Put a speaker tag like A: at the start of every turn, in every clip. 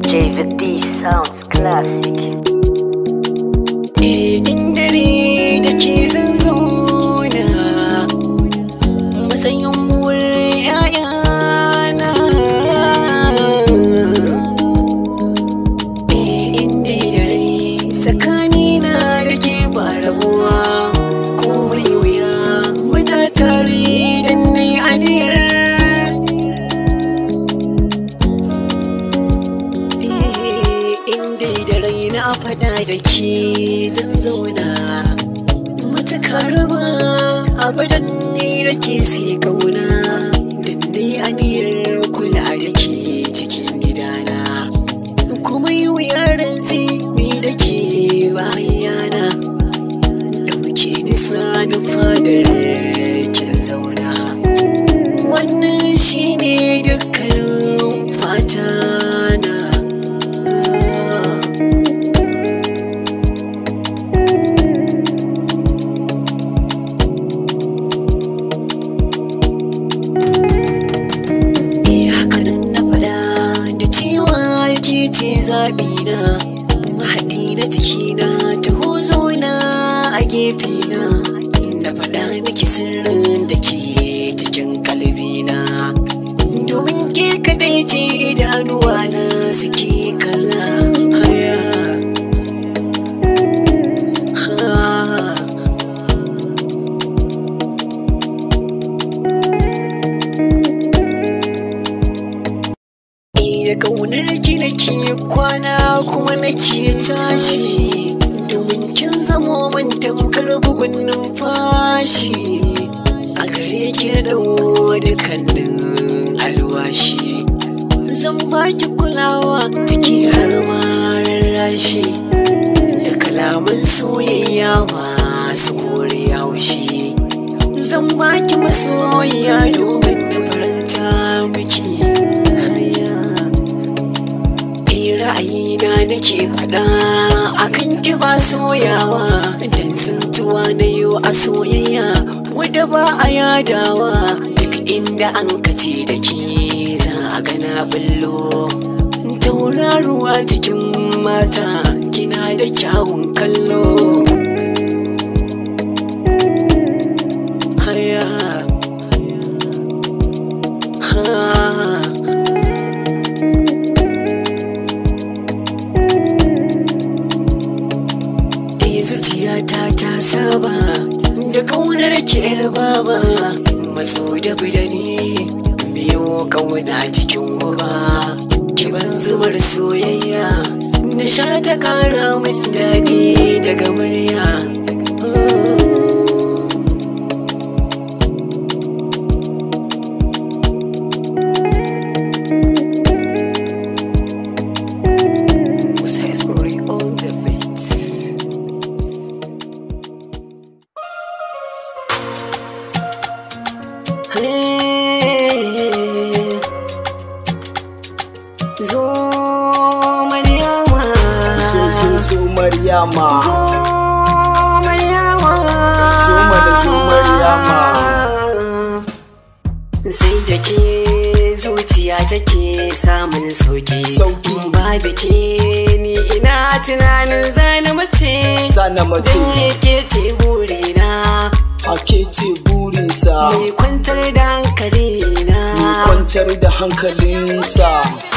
A: JVD sounds classic.
B: In dare da ke zan zauna matsayin wurin ‘ya'yana. Inda dare tsakanina da ke ba rabuwa komai wuya muna tare da nai aniyar. Inda dare na faɗa da ke zan zauna matakar ba abadan ne da ke sai kauna dande aniyar kula da ke cikin gidana kuma yi wuyar ni da ke bayana ɗauke nisa na fadar kin zauna wannan shine dukkanin fata na. Zaɓina mahaɗi na jikina taho zauna a gefena na faɗa miki sirrin da ke cikin kalbina domin ke kaɗai ce idanuwa na suke kalla haya. Da ƙaunar ki nake kwana kuma nake tashi domin kin zamo man tamkar bugun numfashi a gare ki na dawo dukkanin alwashi zan baki kulawa ciki har ma rarrashi da kalaman soyayya masu kore haushi zan baki masoyiya domin na faranta miki. Ra'ayina nake faɗa akan ki ba soyawa dan tsintuwa na yau a soyayya wadda ba a yadawa duk inda an kace da ke za a gana bullo tauraruwa cikin mata kina da kyawun kallo haya zuciyata ta saba da kaunar ki yar baba matso da bidani biyo kauna cikin uba ki ban zubar soyayya na sha ta kara min daɗi daga murya. Zo Maryama,
C: zo Maryama,
B: zo Maryama,
C: zo Maryama.
B: Sai da ke zuciya take samun sauki, babu ke ni ina tunanin zana mace, ke ce burina.
C: Ake ce burinsa
B: mai kwantar da hankalina,
C: mai kwantar da hankalinsa.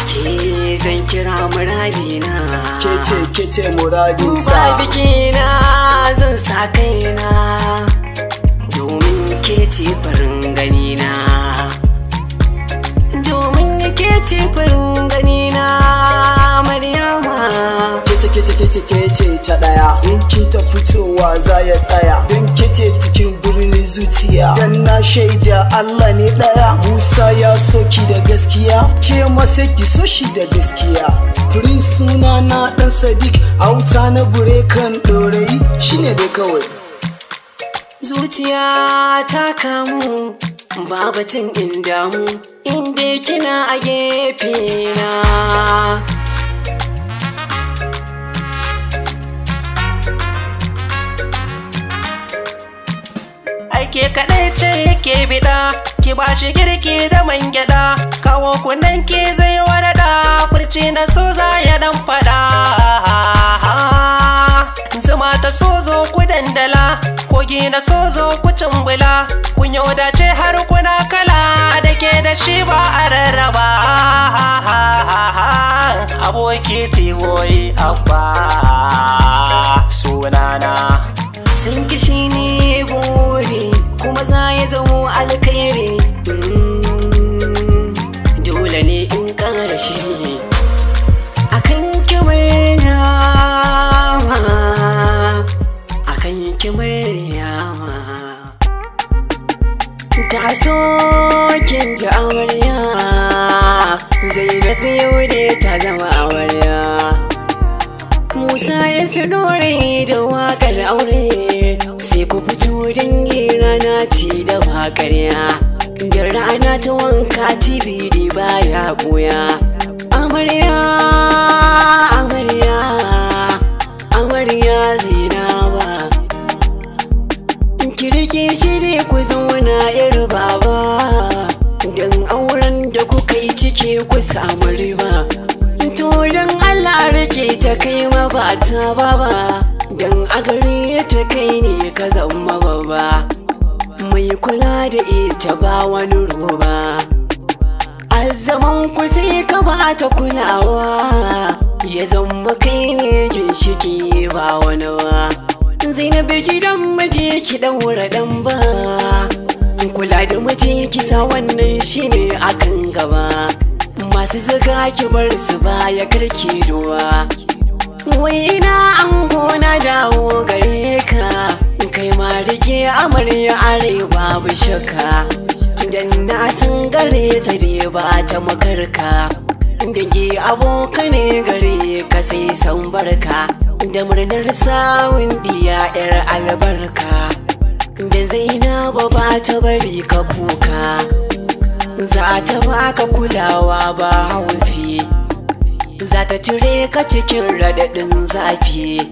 B: Ke zan kira muradina,
C: ke ce muradinsa.
B: Ba bikina zan sa kaina domin ke ce farin ganina, domin ke ce farin ganina Maryama.
C: Ke ce ta ɗaya yankin ta fitowa za ya tsaya don ke ce cikin birnin zuciya dan na shaida Allah ne ɗaya. Musa ya soki da gaskiya ke masa ki so shi da gaskiya. Prince suna na ɗan Sadiq auta na gure kan ɗorayi shine dai kawai.
B: Zuciya ta kamu babatin in damu inda kina a gefe na. Ke kaɗai ce ke biɗa, ke
D: ki bashi girki da man gyada, kawo kunan ki zai warada, furci na so za ya dan fada. Zuma ta sozo ku dandala, kogi na sozo ku cumbula, kun yau dace har kuna kala, da ke da shi ba a rarraba. Aboki tiboyi abba sunana.
B: San kishi ne buri kuma za ya zamo alkhairi. Dole ne in ƙara shi akan kimaryawa, akan kimaryawa. Ta so kin ji amarya, Zainab yau ne ta zama amarya. Musa ya dore da waƙar aure, sai ku fito dangi rana ce da bakarya. Da rana ta wanka TV baya ɓoya. Amarya, amarya, amarya Zainaba, ki rike shiri ku zauna yar baba, don auren da kuka yi ciki ku samu riba. To don Allah rike ta kai ma ba ta baba, don a gare ta kai ne ka zama baba. Mai kula da ita ba wani roba, a zaman ku sai ka ba ta kulawa, ya zama kai ne ginshiki ba wani ba. Zainabu gidan miji ki daura dan ba, kula da miji kisa wannan shine akan gaba. Masu zaga ki bar su baya karki duwa. Wai ina an gona dawo gare ka, kai ma rike amarya are babu shakka. Dan na san gare ta dai ba ta makarka, dangi abokane gare ka sai san barka, da murnar samun diya yar albarka. Dan Zainabu ba ta bari ka kuka, za ta baka kulawa ba haufi, za ta cire ka cikin raɗaɗin zafi.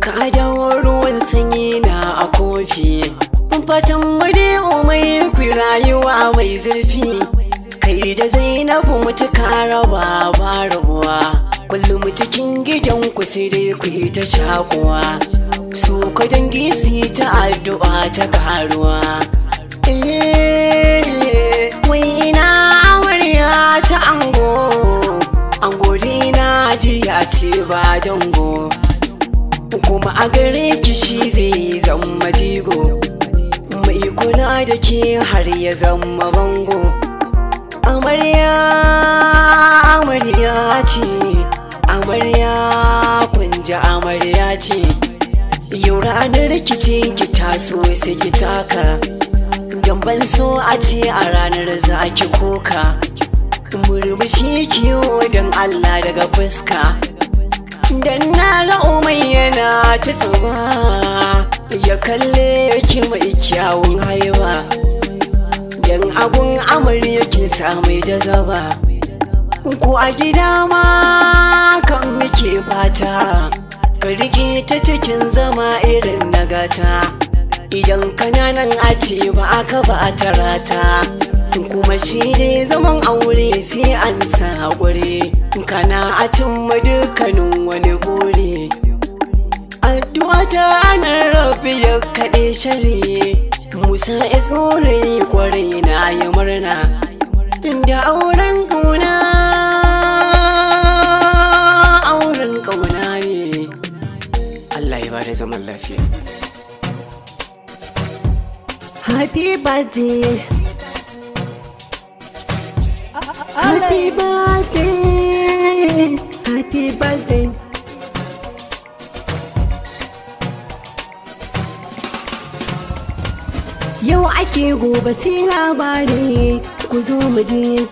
B: Ka dawo ruwan sanyi na a kofi, fatan made umai ku rayuwa mai zurfi. Kai da Zainabu mutuka raba ba rabuwa, kullum cikin gidan ku sai dai ku yi ta shakuwa. Su ka dangi su ta addu'a ta karuwa. Wai ina amarya ta ango, ango dina jiya ce ba dango, kuma a gare ki shi zai zama jigo, mai kula da ke har ya zama bango. Amarya, amarya ce, amarya kunja amarya ce, yau ranar rikici ki taso sai ki taka, don ban so a ce a ranar za ki koka. Murmushi kiyo don Allah daga fuska, dan na ga umai yana ta tsuma, ya kalle ki mai kyawun haiba, dan abun amarya kin samai jazaba. Ko a gida ma kan muke fata, ka rike ta cikin zama irin na gata. Idan kananan a ce ba aka ba ta rata, kuma shi dai zaman aure sai an sa haƙuri, kana a cimma dukkanin wani buri. Addu'a ta anar rabi ya kaɗe shari, Musa ya tsore kwarai na yi murna, da auren ƙauna, auren ƙauna ne. Allah ya bada zaman lafiya. Happy birthday, happy birthday, happy birthday. Yau ake gobe sai labari, ku zo mu je,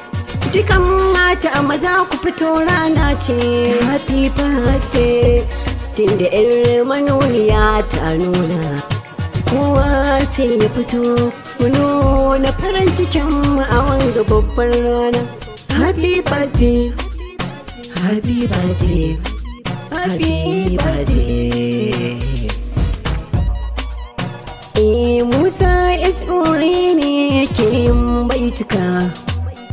B: dukan mata maza ku fito rana ce. Happy birthday, tunda irin manoniya ta nuna, kowa sai ya fito mu nuna farin cikin mu a wanga babbar rana. Happy birthday, happy birthday, happy birthday. Musa is ne ke
E: baituka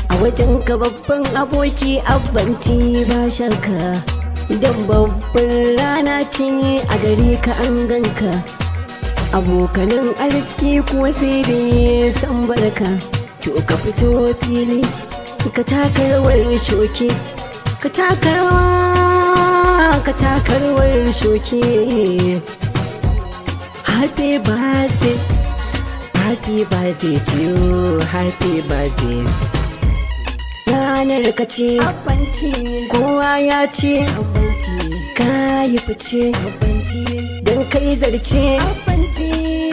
E: a wajen ka babban aboki abbanti ba shakka idan babban rana ce a gare ka an ganka abokanan arziki kuwa sai dai san barka to ka fito fili ka taka rawar shoke ka taka rawar shoke. Happy birthday, happy birthday to you, happy birthday. Ranar ka ce kowa ya ce ka yi fice don kai zarce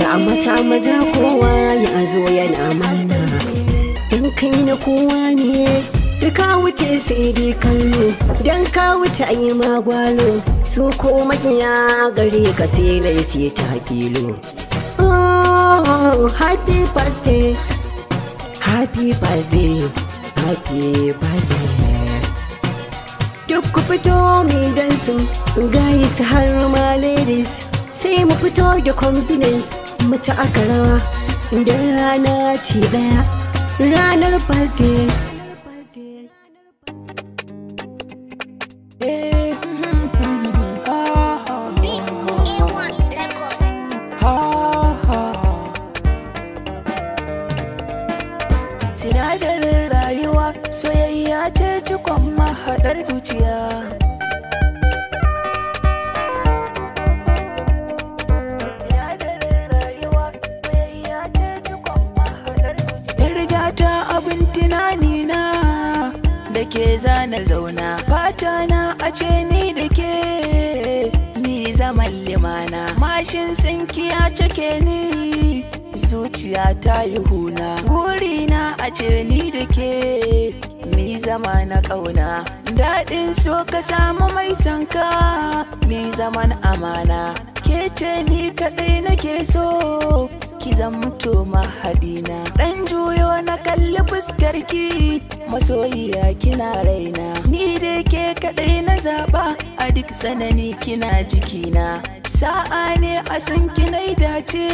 E: ga mata maza kowa ya zo yana mana don kai na kowa ne da ka wuce sai dai kallo don ka wuce a yi magwalo su ko makiya gare ka sai na ce ta kilo. Oh, happy birthday, happy birthday, happy birthday. Duk ku fito mi dansin guys har ma ladies sai mu fito da confidence mu ta aka rawa da rana ce daya ranar birthday.
F: Sinadarin rayuwa soyayya ce cikon mahaɗar zuciya. Ya riga ta abin tunani na da ke zana zauna fata na a ce ni da ke ni zaman limana mashin tsinkiya cike ni zuciya ta yi huna gurina a ce ni da ke ni zama na ƙauna daɗin so ka samu mai sanka ni zaman amana ke ce ni kaɗai nake so ki zamto mahaɗina ɗan juyo na kalli fuskarki masoyiya kina raina ni dai ke kaɗai na zaɓa a duk tsanani kina jikina sa'a ne a san kinai dace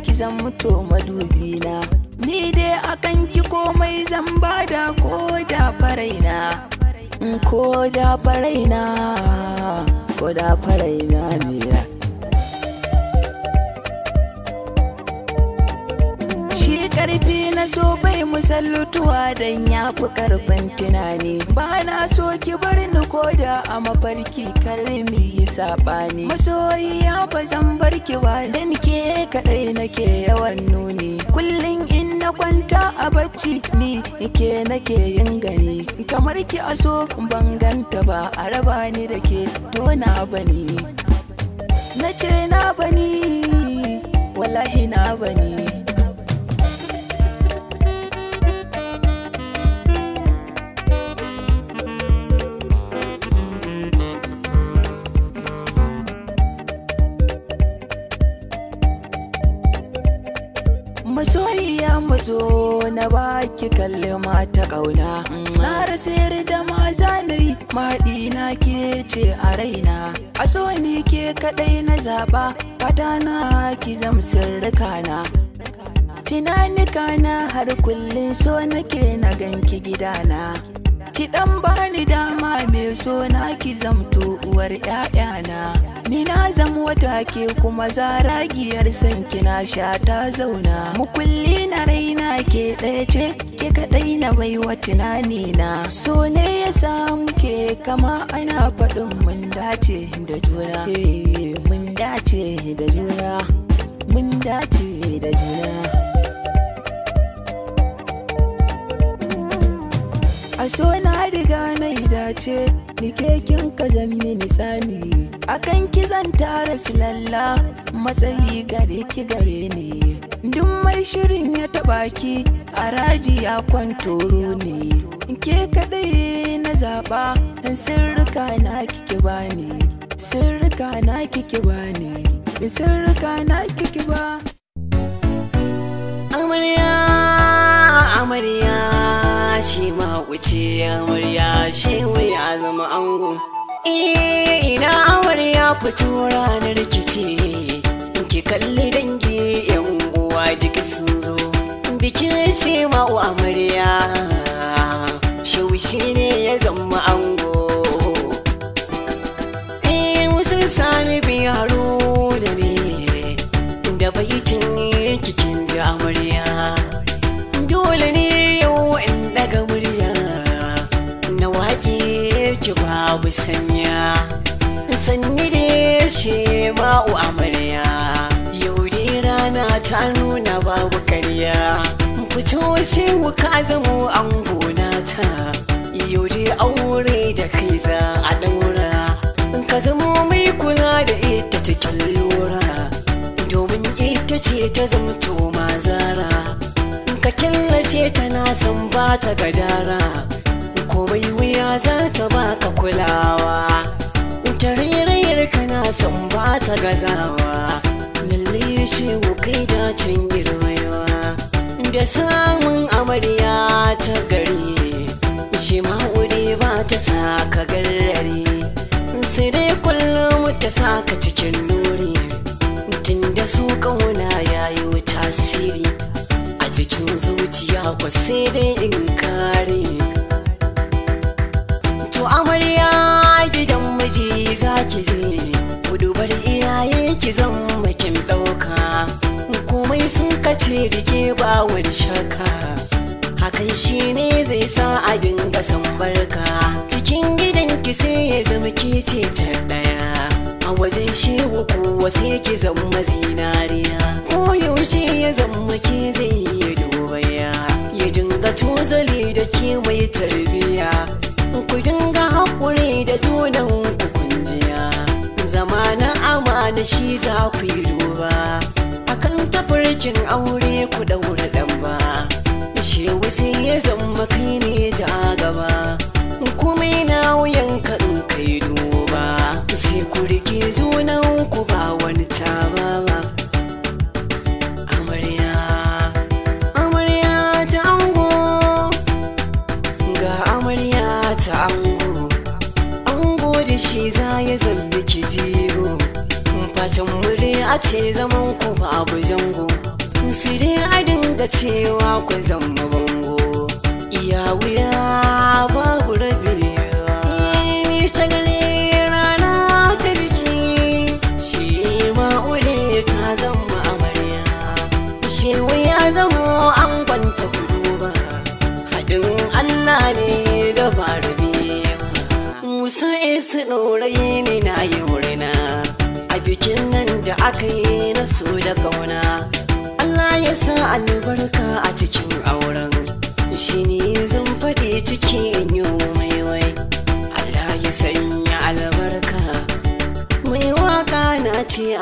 F: ki zamto madubina ni dai akan ki komai zan bada ko da faraina ko da faraina ko da faraina ne. Shi karfi na so bai musallutuwa dan ya fi karfin tunani ba na so ki bar ni koda a mafarki karmi yi saɓani masoyiya ba zan bar ki ba dan ke kaɗai nake yawan nuni kullum in na kwanta a bacci ni ke nake yin gani kamar ki a so ban ganta ba a raba ni da ke to na bani na ce na bani wallahi na bani. Masoyiya mazo na baki kalma ta ƙauna na rasa da maza nayi maɗi na ke ce a raina a so ni ke kaɗai na zaɓa fata na ki zam sirrikana tunanika na har kullum so nake na ganki gidana ki ɗan bani dama mai so na ki zamto uwar ƴaƴana ni na zama wata ke kuma zaragiyar san kina sha ta zauna mukulli na raina ke ɗaya ce ke kaɗai na baiwa tunani na so ne ya samu ke kama ana faɗin mun dace da juna mun dace da juna mun dace da juna. A so na riga na dace ni kekin ka zammi ni tsani akan ki zan tara silalla matsayi gare ki gare ni duk mai shirin ya taba ki a raji ya kwantoro ne ke kadai na zaba dan sirrika na kike bani sirrika na kike bani sirrika na kike ba.
B: Amarya amarya shi ma wuce amarya shi ya zama ango ina amarya fito ranar kice ki kalli dangi yan uwa duka sun zo bikin shi ma'u amarya shaushi ne ya zama ango musun sani biyaro da ne da baitin kikin ji amarya dole ne yau in daga murya na waƙe ki babu sanya sanni da shi ma'u amarya yau dai rana ta nuna babu karya fito shi wuka zamo an gona ta yau dai aure da kai za a daura ka zamo mai kula da ita cikin lura domin ita ce ta zamto mazara ka killace ta na san ba ta gadara komai wuya za ta baka kulawa tarirayyar ka na san ba ta gazawa lalle shi kai dacin girmayawa da samun amarya ta gari shi ma'uri ba ta saka garari sai dai kullum ta saka cikin nuri tunda su kauna yayi tasiri a cikin zuciya ko sai dai in kare to amarya gidan miji zaki je ku dubar iyaye ki zama kin dauka komai sun kace rike ba wani shaka hakan shine zai sa a dinga san barka cikin gidanki sai ya zama kece ta daya a wajen shi kuwa sai ki zama zinariya ko yaushe ya zama ki zai yi dubaya ya dinga tozali da ke mai tarbiya ku dinga haƙuri da junan ku kunjiya zamanin amana shi za ku yi duba akan tafarkin aure ku daura dan ba shewu sai ya zama kai ne ja gaba kuma na wuyanka in kai duba sai ku rike junan ku ba wani taba ba amarya amarya ta ango ga amarya ta ango da shi za ya zambi ki jigo fatan murya ce zaman ku babu jango sai dai a dinga cewa ku zama bango iya wuya babu rabewa ta gani rana ta biki shi ma'ure ta zama amarya shi wuya zama an kwanta kudu ba haɗin Allah ne da ba rabewa musa isa ɗorayi ne na yi murna a bikin nan da aka yi na so da ƙauna Allah ya sa albarka a cikin auren shi ne zan faɗi cikin yau mai wai Allah ya sanya albarka mai waka na ce